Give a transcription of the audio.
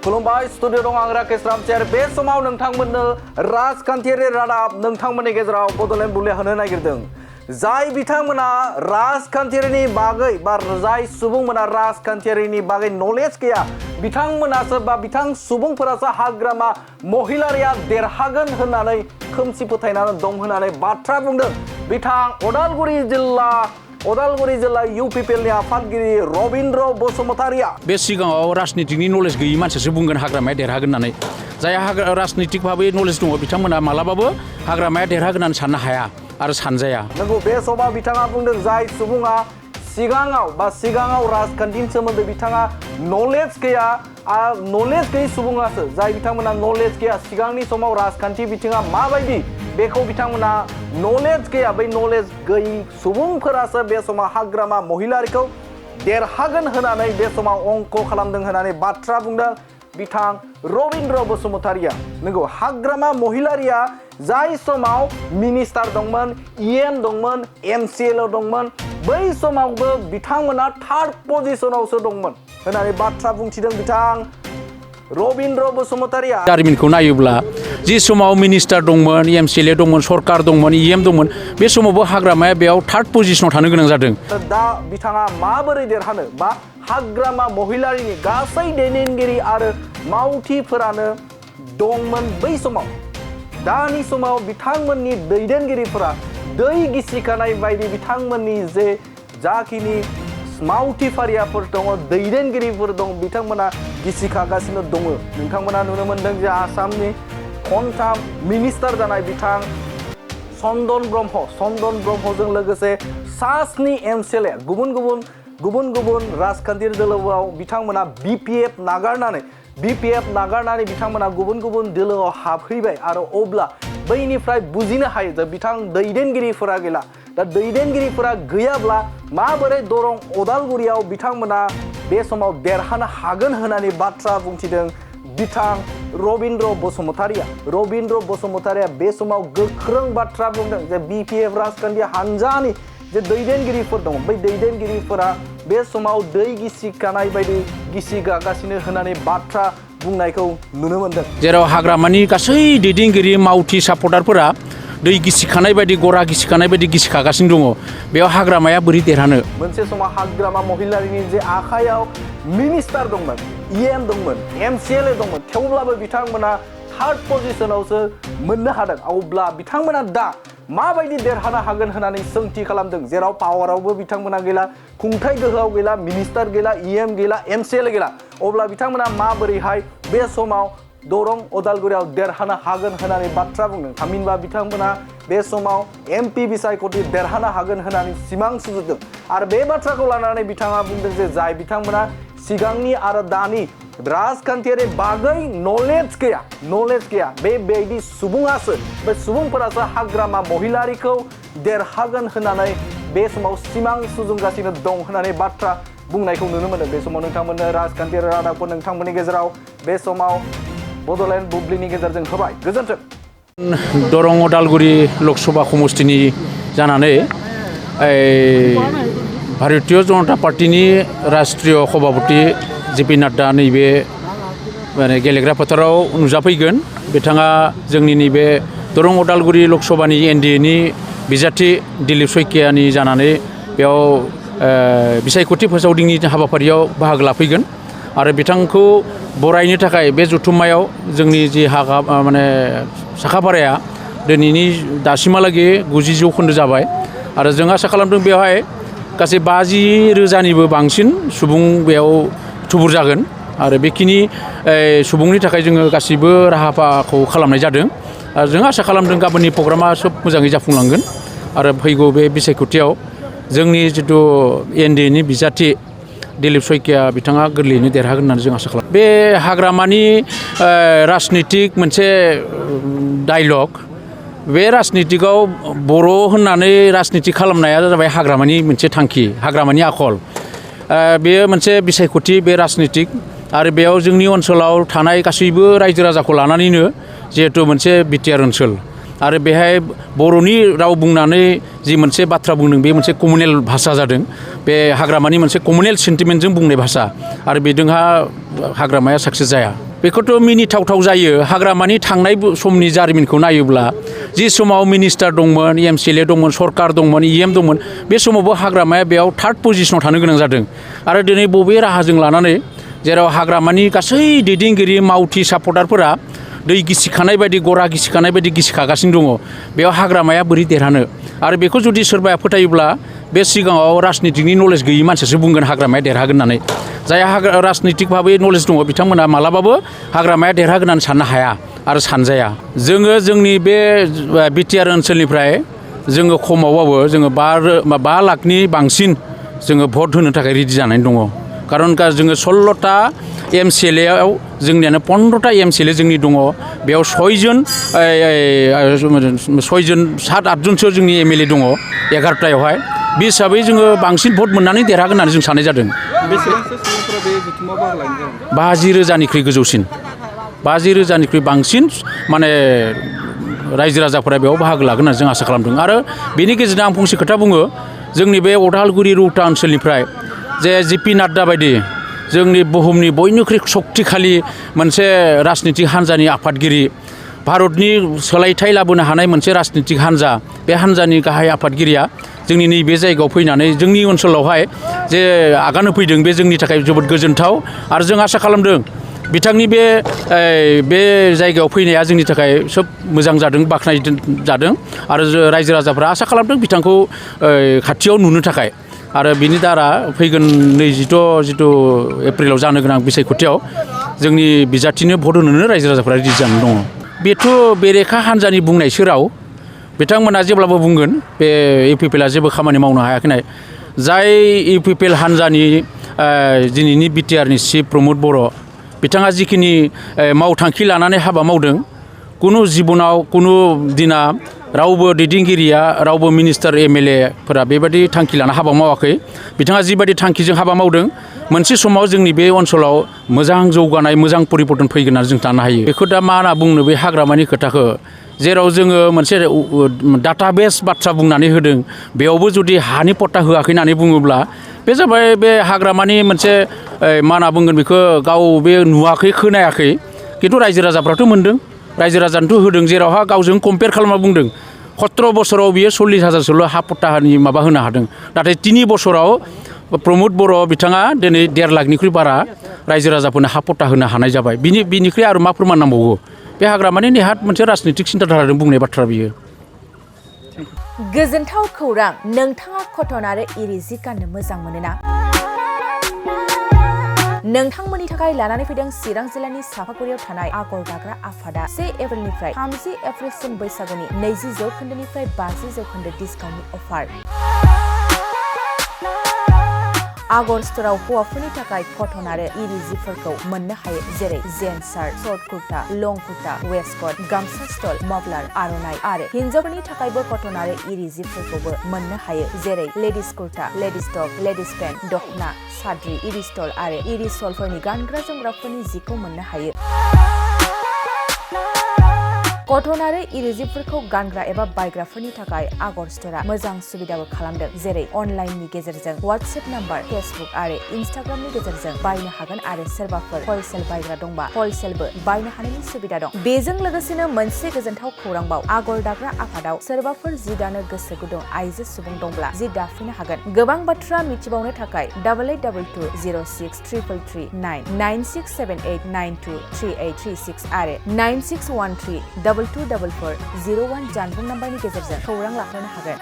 खुलुमबाय स्टुडिअ दं आं राकेश रामसियार बे समाव नोंथांमोननो राजखान्थियारि रादाब नोंथांमोननि गेजेराव बड'लेण्ड बुब्लिया होनो नागिरदों जाय बिथांमोना राजखान्थियारिनि बागै बा जाय सुबुंमोना राजखान्थियारिनि बागै नलेज गैया बिथांमोनासो बा बिथां सुबुंफोरासो हाग्रामा महिलारिया देरहागोन होननानै खोमसि फोथायनानै दं होननानै बाथ्रा बुंदों बिथां अदालगुरि जिल्ला इउपिपिएलनि आफादगिरि रबिन्द्र बसुमतारिया बे सिगाङाव राजनितिकनि नलेज गैयि मानसियासो बुंगोन हाग्रामाया देरहागोन होननानै जायहा राजनितिक भाबै नलेज दङ बिथांमोना मालाबाबो हाग्रामाया देरहागोन होननानै साननो हाया आरो सानजाया नंगौ बे समाव बिथाङा बुंदों जाय सुबुङा सिगाङाव राजखान्थिनि सोमोन्दै बिथाङा नलेज गैया नलेज गैयै सुबुङासो जाय बिथांमोना नलेज गैया सिगांनि समाव राजखान्थि बिथिङा माबायदि बेखौ बिथांमोना नलेज गैया बै नलेज गैयै सुबुंफोरासो बे समाव हाग्रामा महिलारिखौ देरहागोन होननानै बे समाव अंक खालामदों होननानै बाथ्रा बुंदों बिथां रबिन्द्र बसुमतारिया नंगौ हाग्रामा महिलारिया जाय समाव मिनिस्टार दंमोन इएम दंमोन एमसिएल दंमोन बै समावबो बिथांमोना थार्ड पजिशनावसो दंमोन होननानै बाथ्रा बुंथिदों बिथां रबिन्द्र बसुमतारिया जारिमिनखौ नायोब्ला जि समाव मिनिस्टार दंमोन एमसिएल दंमोन सरकार दंमोन इएम दंमन बे समावबो हाग्रामाया बेयाव थार्ड पजिशनाव थानो गोनां जादों दा बिथाङा माबोरै देरहानो बा हाग्रामा महिलारिनि गासै दैदेनगिरि आरो मावथिफोरानो दंमोन बै समाव दानि समाव बिथांमोननि दैदेनगिरिफोरा दै गिसिखानाय बायदि बिथांमोननि जे जाखिनि मावथिफारियाफोर दङ दैदेनगिरिफोर दं बिथांमोना गिसिखागासिनो दङ नोंथांमोना नुनो मोनदों जे आसामनि खनथाम मिनिस्टार जानाय बिथां चन्दन ब्रह्मजों लोगोसे सास्नि एमसिएलए गुबुन गुबुन राजखान्थियारि दोलोआव बिथांमोना बिपिएफ नागारनानै बिथांमोना गुबुन दोलोआव हाबहैबाय आरो अब्ला बैनिफ्राय बुजिनो हायो जे बिथां दैदेनगिरिफोरा गैला दा दैदेनगिरिफोरा गैयाब्ला माबोरै दरं अदालगुरियाव बिथांमोना बे समाव देरहानो हागोन होननानै बाथ्रा बुंथिदों बिथां रबिन्द्र बसुमतारिया बे समाव गोख्रों बाथ्रा बुंदों जे बिपिएफ राजखान्थि हान्जानि जे दैदेनगिरिफोर दङ बै दैदेनगिरिफोरा बे समाव दै गिसिखानाय बायदि गिसिगागासिनो होननानै बाथ्रा बुंनायखौ नुनो मोनदों जेराव हाग्रामानि गासै दैदेनगिरि मावथि सापर्टारफोरा दै गिसिखानाय बायदि गरा गिसिखानाय बायदि गिसिखागासिनो दङ बेयाव हाग्रामाया बोरै देरहानो मोनसे समाव हाग्रामा महिलारिनि जे आखायाव मिनिस्टार दंमोन इएम दंमोन एमसिएलए दंमन थेवब्लाबो बिथांमोना थार्ड पजिशनावसो मोननो हादों अब्ला बिथांमोना दा माबायदि देरहानो हागोन होननानै सोंथि खालामदों जेराव पावारावबो बिथांमोना गैला खुंथाय गोहोआव गैला मिनिस्टार गैला इएम गैला एमसिएलए गैला अब्ला बिथांमोना माबोरैहाय बे समाव दरं अदालगुरियाव देरहानो हागोन होननानै बाथ्रा बुंदों थामहिनबा बिथांमोना बे समाव एमपि बिसायख'थि देरहानो हागोन होननानै सिमां सुजुदों आरो बे बाथ्राखौ लानानै बिथाङा बुंदों जे जाय बिथांमोना सिगांनि आरो दानि राजखान्थियारि बागै नलेज गैया बेबायदि सुबुङासो बे सुबुंफोरासो हाग्रामा महिलारिखौ देरहागोन होननानै बे समाव सिमां सुजुगासिनो दं होननानै बाथ्रा बुंनायखौ नुनो मोनो बे समाव नोंथांमोननो राजखान्थियारि रादाबखौ नोंथांमोननि गेजेराव बे समाव बड'लेण्ड बुब्लिनि गेजेरजों होबाय गोजोन्थों दरं अदालगुरि लकसभा समस्थिनि जानानै भारतीय जनता पार्टीनि राष्ट्रीय सभापति जेपि नाड्डा नैबे माने गेलेग्रा फोथाराव नुजाफैगोन बिथाङा जोंनि नैबे दरं अदालगुरि लकसभानि एनडिएनि बिजाथि दिलीप शइकियानि जानानै बेयाव बिसायख'थि फोसावदिंनि हाबाफारियाव बाहागो लाफैगोन आरो बिथांखौ बरायनो थाखाय बे जथुम्मायाव जोंनि जि साखाफाराया दिनैनि दासिमहालागै 90% जाबाय आरो जों आसा खालामदों बेवहाय गासै 50,000निबो बांसिन सुबुं बेयाव थुबुर जागोन आरो बेखिनि सुबुंनि थाखाय जोङो गासैबो राहाखौ खालामनाय जादों आरो जों आसा खालामदों गाबोननि प्रग्रामा सोब मोजाङै जाफुंलांगोन आरो फैगौ बे बिसायख'थियाव जोंनि जिथु एनडिएनि बिजाथि दिलीप शइकिया बिथाङा गोरलैयैनो देरहागोन होननानै जों आसा खालामो बे हाग्रामानि राजनितिक मोनसे डायलग बे राजनितिकआव बर' होननानै राजनिति खालामनाया जाबाय हाग्रामानि मोनसे थांखि हाग्रामानि आखल बेयो मोनसे बिसायख'थि बे राजनितिक आरो बेयाव जोंनि ओनसोलाव थानाय गासैबो रायजो राजाखौ लानानैनो जिहेतु मोनसे बिटिआर ओनसोल आरो बेहाय बर'नि राव बुंनानै जि मोनसे बाथ्रा बुंदों बे मोनसे कमुनेल भाषा जादों बे हाग्रामानि मोनसे कमुनेल सेन्टिमेन्टजों बुंनाय भाषा आरो बेजोंहा हाग्रामाया साक्सेस जाया बेखौथ' मिनिथावथाव जायो हाग्रामानि थांनाय समनि जारिमिनखौ नायोब्ला जि समाव मिनिस्टार दंमोन MCLA दंमोन सरकार दंमोन EM दंमोन बे समावबो हाग्रामाया बेयाव थार्ड पजिशनाव थानो गोनां जादों आरो दिनै बबे राहाजों लानानै जेराव हाग्रामानि गासै दैदेनगिरि मावथि सापर्टारफोरा दै गिसिखानाय बायदि गरा गिसिखानाय बायदि गिसिखागासिनो दङ बेयाव हाग्रामाया बोरै देरहानो आरो बेखौ जुदि सोरबाया फोथायोब्ला बे सिगाङाव राजनितिकनि नलेज गैयि मानसियासो बुंगोन हाग्रामाया देरहागोन होननानै जायहा राजनितिक भाबै नलेज दङ बिथांमोना मालाबाबो हाग्रामाया देरहागोन होननानै साननो हाया आरो सानजाया जोङो जोंनि बे BTR ओनसोलनिफ्राय जोङो खमावबाबो जोङो 5 लाखनि बांसिन जोङो भट होनो थाखाय रेडि जानानै दङ खारन जोङो 16टा MCLAयाव जोंनियानो 15टा MCLA जोंनि दङ बेयाव 6 जन 7-8 जनसो जोंनि MLA दङ 11टायावहाय बे हिसाबै जोङो बांसिन भट मोननानै देरहागोन होननानै जों साननाय जादों बेसेबांसो सुबुंफोरा बे जथुम्मायाव बाहागो लानाय जागोन 50,000निख्रुइ गोजौसिन 50,000निख्रुइ बांसिन माने रायजो राजाफोरा बेयाव बाहागो लागोन होननानै जों आसा खालामदों आरो बेनि गेजेरजों आं फंसे खोथा बुङो जोंनि बे उदालगुरि रौता ओनसोलनिफ्राय जे JP नाड्डा बायदि जोंनि बुहुमनि बयनिख्रुइ शक्तिशाली मोनसे राजनितिक हान्जानि आफादगिरि भारतनि सोलायथाय लाबोनो हानाय मोनसे राजनितिक हान्जा बे हान्जानि गाहाय आफादगिरिया जोंनि नैबे जायगायाव फैनानै जोंनि ओनसोलावहाय जे आगान होफैदों बे जोंनि थाखाय जोबोद गोजोनथाव आरो जों आसा खालामदों बिथांनि बे जायगायाव फैनाया जोंनि थाखाय सोब मोजां जादों बाख्नाय जादों आरो रायजो राजाफ्रा आसा खालामदों बिथांखौ खाथियाव नुनो थाखाय आरो बिनि दारा फैगोन 22 एप्रिलाव जानो गोनां बिसायख'थियाव जोंनि बिजाथिनो भट होनोनो रायजो राजाफ्रा रेडि जानानै दङ बेथ' बेरेखा हान्जानि बुंनाय सोराव बिथांमोना जेब्लाबो बुंगोन बे UPPLआ जेबो खामानि मावनो हायाखै जाय UPPL हान्जानि दिनैनि BTRनि चिफ प्रमद बर' बिथाङा जिखिनि मावथांखि लानानै हाबा मावदों कुनु जिबनाव कुनु दिना रावबो दैदेनगिरिया रावबो मिनिस्टार MLAफोरा बेबायदि थांखि लाना हाबा मावाखै बिथाङा जिबायदि थांखिजों हाबा मावदों मोनसे समाव जोंनि बे ओनसोलाव मोजां जौगानाय मोजां परिबर्तन फैगोन होननानै जों साननो हायो बेखौ दा मा होनना बुंनो बे हाग्रामानि खोथाखौ जेराव जोङो मोनसे डाटाबेस बाथ्रा बुंनानै होदों बेयावबो जुदि हानि पट्टा होआखै होननानै बुङोब्ला बे जाबाय बे हाग्रामानि मोनसे मा होनना बुंगोन बेखौ गाव बे नुवाखै खोनायाखै खिन्थु रायजो राजाफ्राथ' मोनदों रायजो राजानोथ' होदों जेरावहा गावजों कम्पेयार खालामना बुंदों 17 बोसोराव बियो 40,000सोल' हा पट्टानि माबा होनो हादों नाथाय 3 बोसोराव प्रमद बर' बिथाङा दिनै 1.5 लाखनिख्रुइ बारा रायजो राजाफोरनो हा पट्टा होनो हानाय जाबाय बिनिख्रुइ आरो मा फोरमान नांबावगौ बे हाग्रामानि नेहात मोनसे राजनितिक सिन्ताधाराजों बुंनाय बाथ्रा बियो गोजोनथाव खौरां नोंथाङा कटन आरो इरि जि गाननो मोजां मोनोना नोंथांमोननि थाखाय लानानै फैदों चिरां जिल्लानि सापागुरियाव थानाय आगर दाग्रा आफादा 1 एप्रिलनिफ्राय 30 एप्रिलसिम बैसागुनि 20% 50% डिसकाउन्टनि अफार आगर स्ट'राव हौवाफोरनि थाखाय कटन आरो इरि जिफोरखौ मोननो हायो जेरै जेन्स शार्ट शर्ट कुर्ता लं कुर्ता वेस्टकट गामसा स्टल मफलार आर'नाइ आरो हिन्जावफोरनि थाखायबो कटन आरो इरि जिफोरखौबो मोननो हायो जेरै ladies kurta ladies top ladies pant दखना साद्रि इरि स्टल आरो इरि सलफोरनि गानग्रा जोमग्राफोरनि जिखौ मोननो हायो कटन आरो इरि जिफोरखौ गानग्रा एबा बायग्राफोरनि थाखाय आगर स्ट'रा मोजां सुबिदाबो खालामदों जेरै अनलाइननि गेजेरजों WhatsApp नाम्बार फेसबुक आरो इन्स्टाग्रामनि गेजेरजों बायनो हागोन आरो सोरबाफोर हलसेल बायग्रा दंबा हलसेलबो बायनो हानायनि सुबिदा दं बेजों लोगोसेनो मोनसे गोजोनथाव खौरांबाव आगर दाग्रा आफादाव सोरबाफोर जि दानो गोसो गुदुं आइजो सुबुं दंब्ला जि दाफिननो हागोन गोबां बाथ्रा मिथिबावनो थाखाय 8822063339 9678923836 आरो 9613 224401 जानबुं नाम्बारनि गेजेरजों खौरां लाहरनो हागोन